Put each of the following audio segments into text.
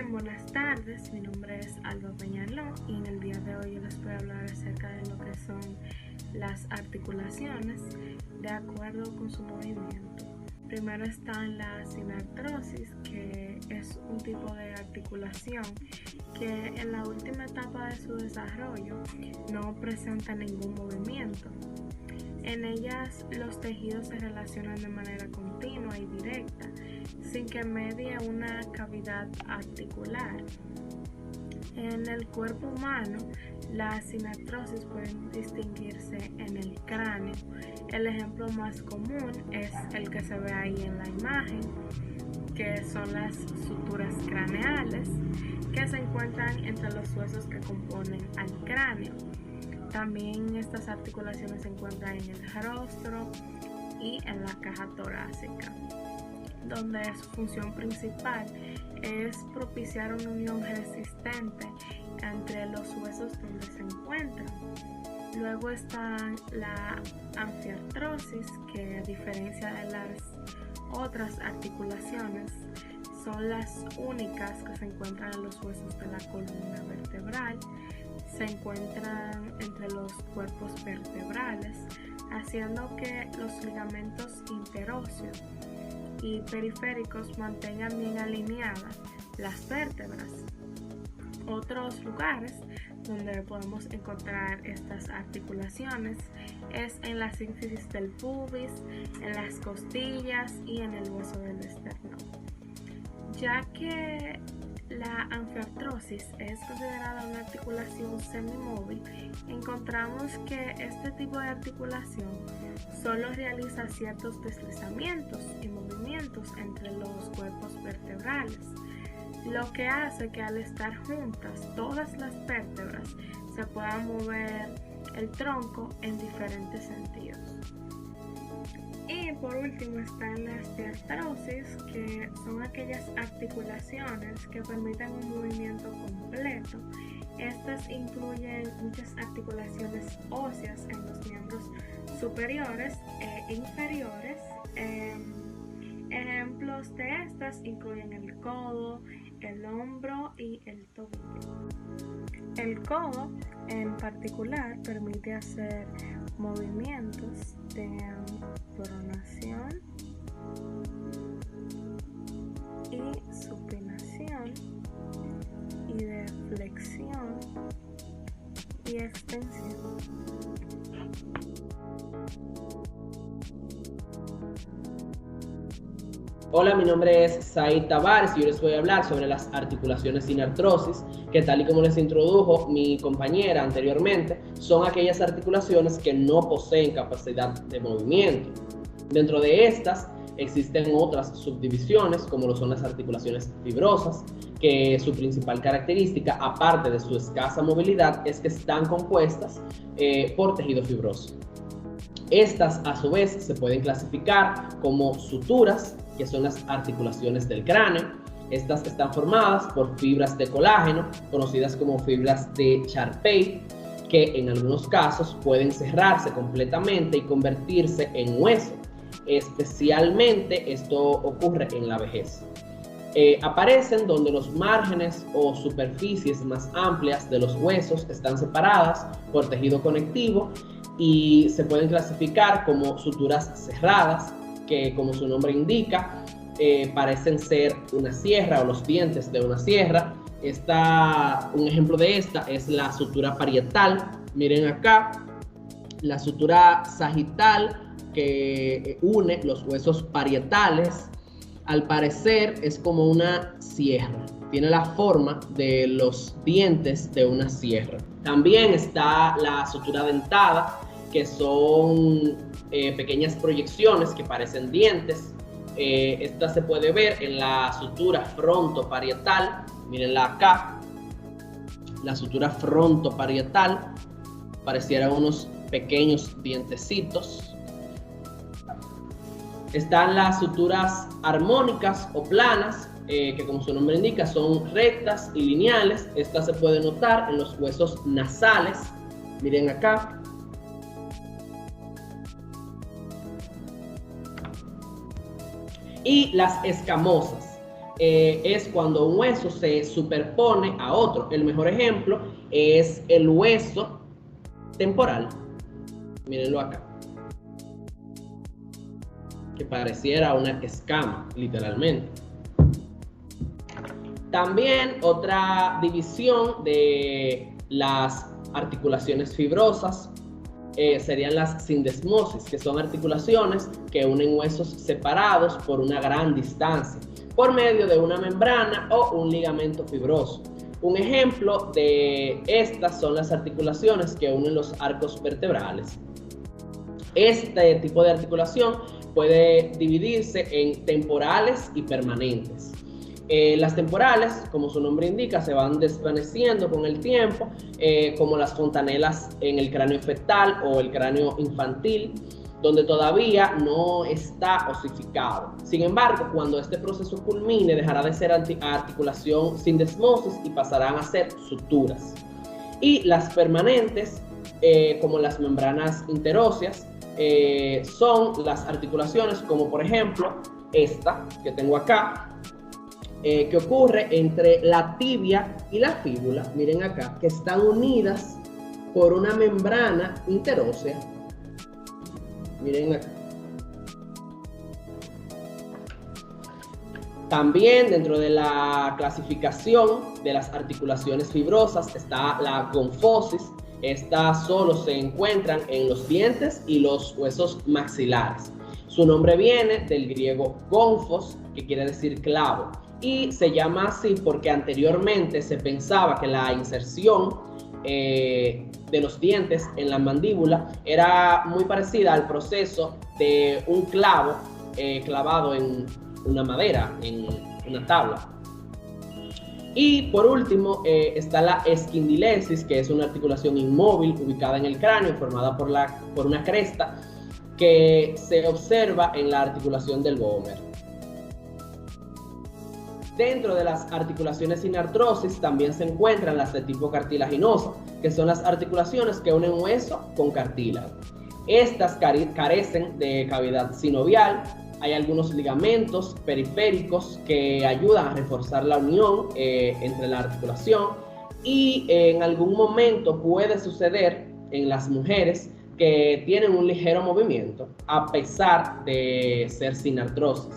Bien, buenas tardes. Mi nombre es Alba Peñaló y en el día de hoy yo les voy a hablar acerca de lo que son las articulaciones de acuerdo con su movimiento. Primero está la sinartrosis, que es un tipo de articulación que en la última etapa de su desarrollo no presenta ningún movimiento. En ellas los tejidos se relacionan de manera continua y directa, sin que medie una cavidad articular. En el cuerpo humano, las sinartrosis pueden distinguirse en el cráneo. El ejemplo más común es el que se ve ahí en la imagen, que son las suturas craneales, que se encuentran entre los huesos que componen al cráneo. También estas articulaciones se encuentran en el rostro y en la caja torácica, donde su función principal es propiciar una unión resistente entre los huesos donde se encuentran. Luego está la anfiartrosis, que a diferencia de las otras articulaciones, son las únicas que se encuentran en los huesos de la columna vertebral. Se encuentran entre los cuerpos vertebrales, haciendo que los ligamentos interóseos y periféricos mantengan bien alineadas las vértebras. Otros lugares donde podemos encontrar estas articulaciones es en la sínfisis del pubis, en las costillas y en el hueso del esternón. Ya que la anfiartrosis es considerada una articulación semimóvil, encontramos que este tipo de articulación solo realiza ciertos deslizamientos y movimientos entre los cuerpos vertebrales, lo que hace que al estar juntas todas las vértebras se pueda mover el tronco en diferentes sentidos. Y por último están las diartrosis, que son aquellas articulaciones que permiten un movimiento completo. Estas incluyen muchas articulaciones óseas en los miembros superiores e inferiores. Ejemplos de estas incluyen el codo, el hombro y el tobillo. El codo en particular permite hacer movimientos de pronación y supinación y de flexión y extensión. Hola, mi nombre es Said Tavares y yo les voy a hablar sobre las articulaciones sinartrosis, que tal y como les introdujo mi compañera anteriormente, son aquellas articulaciones que no poseen capacidad de movimiento. Dentro de estas existen otras subdivisiones, como lo son las articulaciones fibrosas, que su principal característica, aparte de su escasa movilidad, es que están compuestas por tejido fibroso. Estas, a su vez, se pueden clasificar como suturas, que son las articulaciones del cráneo. Estas están formadas por fibras de colágeno, conocidas como fibras de Charpey, que en algunos casos pueden cerrarse completamente y convertirse en hueso. Especialmente esto ocurre en la vejez. Aparecen donde los márgenes o superficies más amplias de los huesos están separadas por tejido conectivo y se pueden clasificar como suturas cerradas, que como su nombre indica, parecen ser una sierra o los dientes de una sierra. Un ejemplo de esta es la sutura parietal. Miren acá, la sutura sagital, que une los huesos parietales. Al parecer es como una sierra, tiene la forma de los dientes de una sierra. También está la sutura dentada, que son pequeñas proyecciones que parecen dientes. Esta se puede ver en la sutura frontoparietal. Mírenla acá. La sutura frontoparietal parecieran unos pequeños dientecitos. Están las suturas armónicas o planas, que como su nombre indica son rectas y lineales. Esta se puede notar en los huesos nasales. Miren acá. Y las escamosas. es cuando un hueso se superpone a otro. El mejor ejemplo es el hueso temporal. Mírenlo acá, que pareciera una escama, literalmente. También otra división de las articulaciones fibrosas serían las sindesmosis, que son articulaciones que unen huesos separados por una gran distancia, por medio de una membrana o un ligamento fibroso. Un ejemplo de estas son las articulaciones que unen los arcos vertebrales. Este tipo de articulación puede dividirse en temporales y permanentes. Las temporales, como su nombre indica, se van desvaneciendo con el tiempo, como las fontanelas en el cráneo fetal o el cráneo infantil, donde todavía no está osificado. Sin embargo, cuando este proceso culmine, dejará de ser articulación sindesmosis y pasarán a ser suturas. Y las permanentes, como las membranas interóseas, son las articulaciones como por ejemplo esta que tengo acá, que ocurre entre la tibia y la fíbula. Miren acá, que están unidas por una membrana interósea. Miren acá. También dentro de la clasificación de las articulaciones fibrosas está la gonfosis. Estas solo se encuentran en los dientes y los huesos maxilares. Su nombre viene del griego gonfos, que quiere decir clavo, y se llama así porque anteriormente se pensaba que la inserción de los dientes en la mandíbula era muy parecida al proceso de un clavo clavado en una madera, en una tabla. Y por último está la esquindilesis, que es una articulación inmóvil ubicada en el cráneo, formada por una cresta que se observa en la articulación del vómer. Dentro de las articulaciones sin artrosis también se encuentran las de tipo cartilaginosa, que son las articulaciones que unen hueso con cartílago. Estas carecen de cavidad sinovial. Hay algunos ligamentos periféricos que ayudan a reforzar la unión entre la articulación, y en algún momento puede suceder en las mujeres que tienen un ligero movimiento a pesar de ser sin artrosis.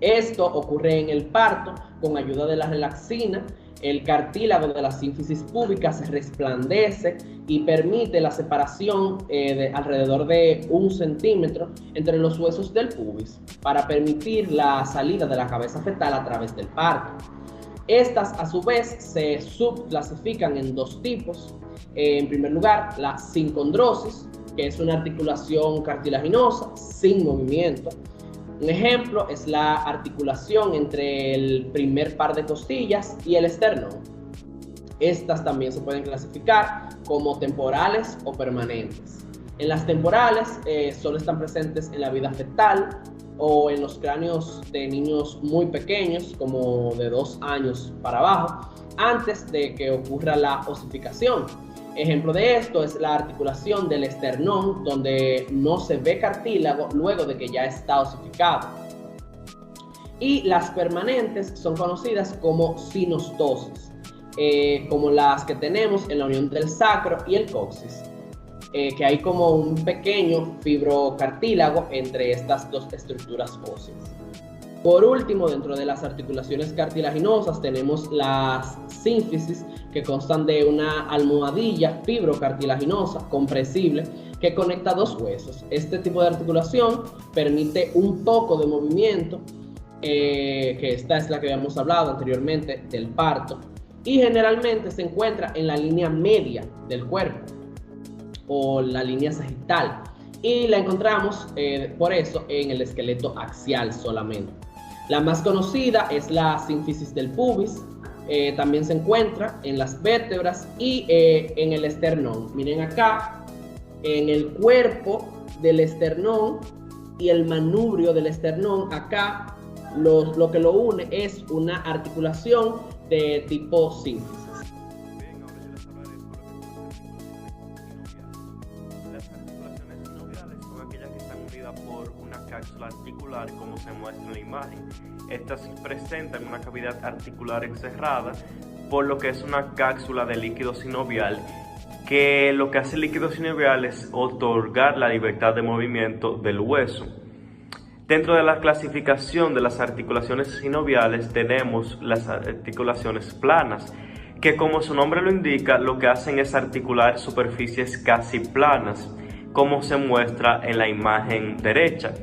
Esto ocurre en el parto con ayuda de la relaxina. El cartílago de la sínfisis púbica se resplandece y permite la separación de alrededor de 1 centímetro entre los huesos del pubis para permitir la salida de la cabeza fetal a través del parto. Estas a su vez se subclasifican en 2 tipos. En primer lugar, la sincondrosis, que es una articulación cartilaginosa sin movimiento. Un ejemplo es la articulación entre el primer par de costillas y el esternón. Estas también se pueden clasificar como temporales o permanentes. En las temporales solo están presentes en la vida fetal o en los cráneos de niños muy pequeños, como de 2 años para abajo, antes de que ocurra la osificación. Ejemplo de esto es la articulación del esternón, donde no se ve cartílago luego de que ya está osificado. Y las permanentes son conocidas como sinostosis, como las que tenemos en la unión del sacro y el coxis, que hay como un pequeño fibrocartílago entre estas 2 estructuras óseas. Por último, dentro de las articulaciones cartilaginosas tenemos las sínfisis, que constan de una almohadilla fibrocartilaginosa compresible que conecta 2 huesos. Este tipo de articulación permite un poco de movimiento, que esta es la que habíamos hablado anteriormente del parto, y generalmente se encuentra en la línea media del cuerpo o la línea sagital, y la encontramos por eso en el esqueleto axial solamente. La más conocida es la sínfisis del pubis. También se encuentra en las vértebras y en el esternón. Miren acá, en el cuerpo del esternón y el manubrio del esternón, acá lo que lo une es una articulación de tipo sínfisis. Bien, ahora yo les hablaré sobre las articulaciones sinoviales. Las articulaciones sinoviales son aquellas que están unidas por una cápsula articular como como se muestra en la imagen. Estas presentan una cavidad articular encerrada, por lo que es una cápsula de líquido sinovial, que lo que hace el líquido sinovial es otorgar la libertad de movimiento del hueso. Dentro de la clasificación de las articulaciones sinoviales tenemos las articulaciones planas, que como su nombre lo indica, lo que hacen es articular superficies casi planas, como se muestra en la imagen derecha.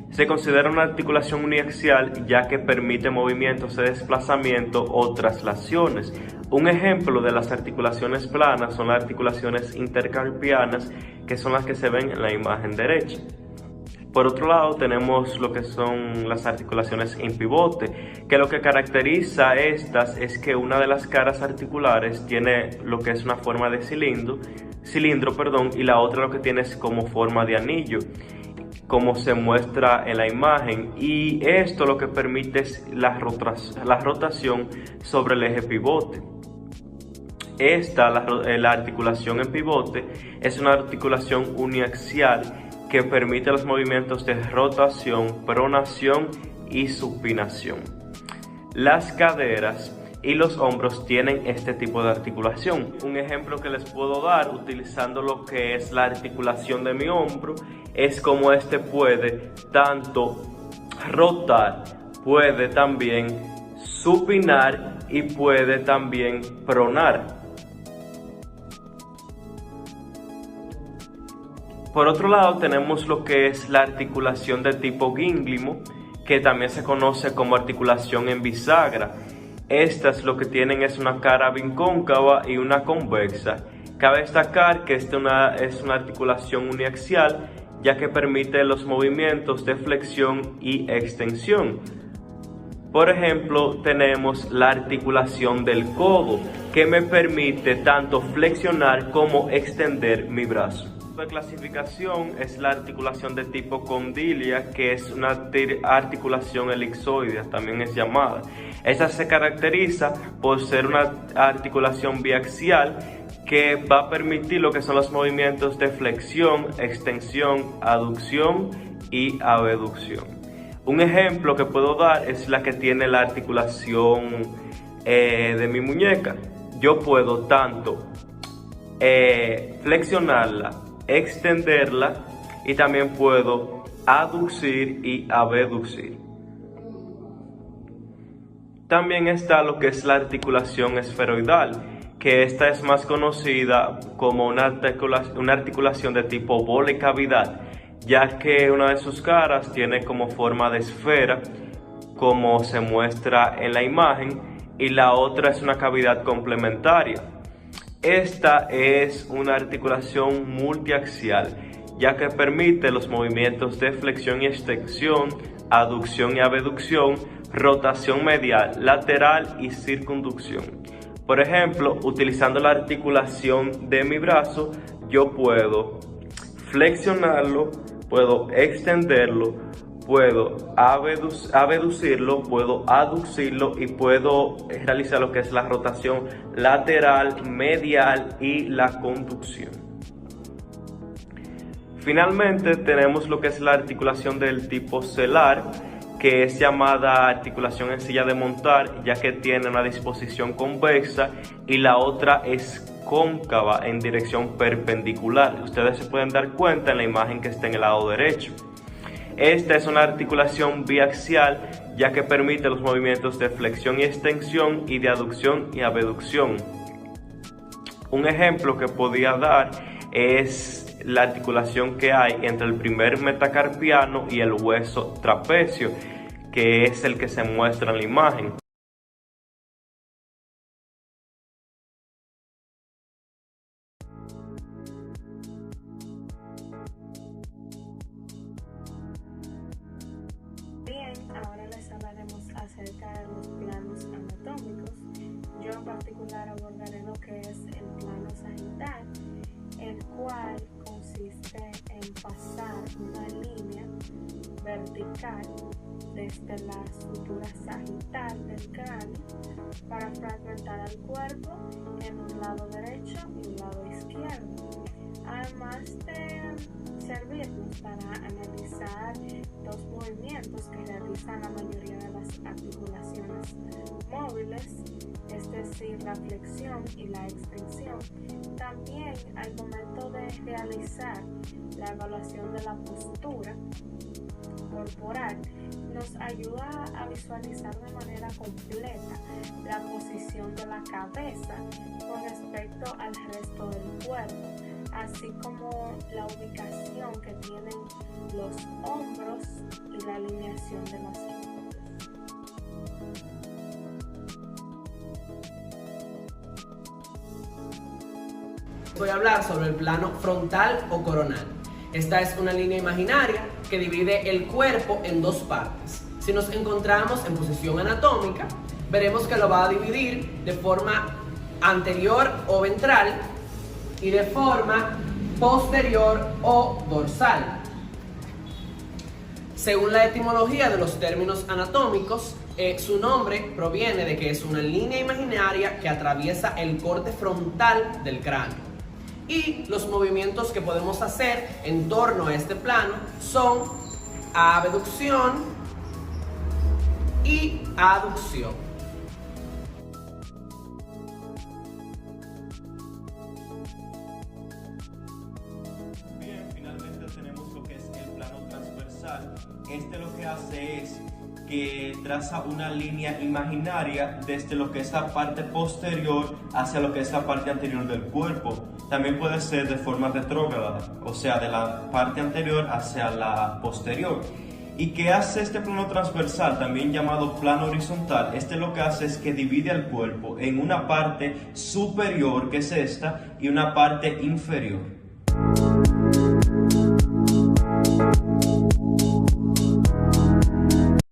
Se considera una articulación uniaxial ya que permite movimientos de desplazamiento o traslaciones. Un ejemplo de las articulaciones planas son las articulaciones intercarpianas, que son las que se ven en la imagen derecha. Por otro lado, tenemos lo que son las articulaciones en pivote, que lo que caracteriza estas es que una de las caras articulares tiene lo que es una forma de cilindro, y la otra lo que tiene es como forma de anillo, como se muestra en la imagen, y esto lo que permite es la rotación sobre el eje pivote. La articulación en pivote es una articulación uniaxial que permite los movimientos de rotación, pronación y supinación. Las caderas y los hombros tienen este tipo de articulación. Un ejemplo que les puedo dar utilizando lo que es la articulación de mi hombro es como este puede tanto rotar, puede también supinar y puede también pronar. Por otro lado, tenemos lo que es la articulación de tipo gínglimo, que también se conoce como articulación en bisagra. Estas lo que tienen es una cara bicóncava y una convexa. Cabe destacar que esta es una articulación uniaxial, ya que permite los movimientos de flexión y extensión. Por ejemplo, tenemos la articulación del codo, que me permite tanto flexionar como extender mi brazo. La clasificación es la articulación de tipo condilia, que es una articulación elipsoide, también es llamada. Esta se caracteriza por ser una articulación biaxial que va a permitir lo que son los movimientos de flexión, extensión, aducción y abducción. Un ejemplo que puedo dar es la que tiene la articulación de mi muñeca. Yo puedo tanto flexionarla, extenderla y también puedo aducir y abducir. También está lo que es la articulación esferoidal, que esta es más conocida como una articulación de tipo bole-cavidad, ya que una de sus caras tiene como forma de esfera, como se muestra en la imagen, y la otra es una cavidad complementaria. Esta es una articulación multiaxial, ya que permite los movimientos de flexión y extensión, aducción y abducción, rotación medial, lateral y circunducción. Por ejemplo, utilizando la articulación de mi brazo, yo puedo flexionarlo, puedo extenderlo, puedo abducirlo, puedo aducirlo y puedo realizar lo que es la rotación lateral, medial y la conducción. Finalmente tenemos lo que es la articulación del tipo celar, que es llamada articulación en silla de montar, ya que tiene una disposición convexa y la otra es cóncava en dirección perpendicular. Ustedes se pueden dar cuenta en la imagen que está en el lado derecho. Esta es una articulación biaxial, ya que permite los movimientos de flexión y extensión y de aducción y abducción. Un ejemplo que podía dar es la articulación que hay entre el primer metacarpiano y el hueso trapecio, que es el que se muestra en la imagen. Bien, ahora les hablaremos acerca de los planos anatómicos. Yo en particular abordaré lo que es el plano sagital, el cual consiste en pasar una línea vertical desde la sutura sagital del cráneo para fragmentar al cuerpo en un lado derecho y un lado izquierdo. además de servirnos para analizar los movimientos que realizan la mayoría de las articulaciones móviles, es decir, la flexión y la extensión. También al momento de realizar la evaluación de la postura corporal, nos ayuda a visualizar de manera completa la posición de la cabeza con respecto al resto del cuerpo, así como la ubicación que tienen los hombros y la alineación de los hombros. Voy a hablar sobre el plano frontal o coronal. Esta es una línea imaginaria que divide el cuerpo en dos partes. Si nos encontramos en posición anatómica, veremos que lo va a dividir de forma anterior o ventral y de forma posterior o dorsal. Según la etimología de los términos anatómicos, su nombre proviene de que es una línea imaginaria que atraviesa el corte frontal del cráneo. Y los movimientos que podemos hacer en torno a este plano son abducción y aducción. Bien, finalmente tenemos lo que es el plano transversal. Este lo que hace es que traza una línea imaginaria desde lo que es la parte posterior hacia lo que es la parte anterior del cuerpo. También puede ser de forma retrógrada, o sea, de la parte anterior hacia la posterior. ¿Y qué hace este plano transversal, también llamado plano horizontal? Este lo que hace es que divide al cuerpo en una parte superior, que es esta, y una parte inferior.